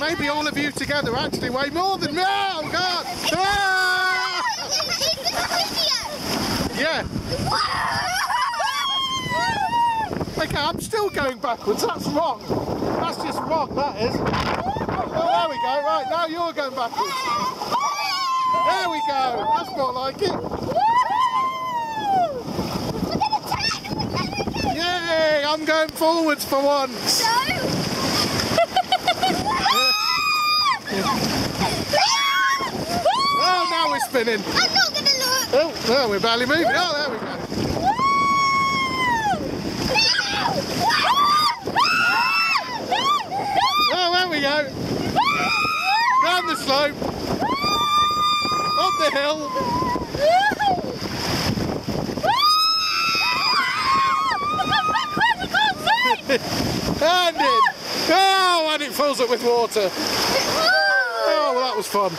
Maybe all of you together actually weigh more than me. Oh God! Ah! Yeah. Okay, I'm still going backwards. That's wrong. That's just wrong. That is. Oh, there we go. Right now you're going backwards. There we go. That's more like it. Yay! I'm going forwards for once. Oh, now we're spinning. I'm not going to look. Oh, well, we're barely moving. Oh, there we go. Oh, there we go. Down the slope. Up the hill. And in. Oh, and it fills up with water. Oh, well, that was fun.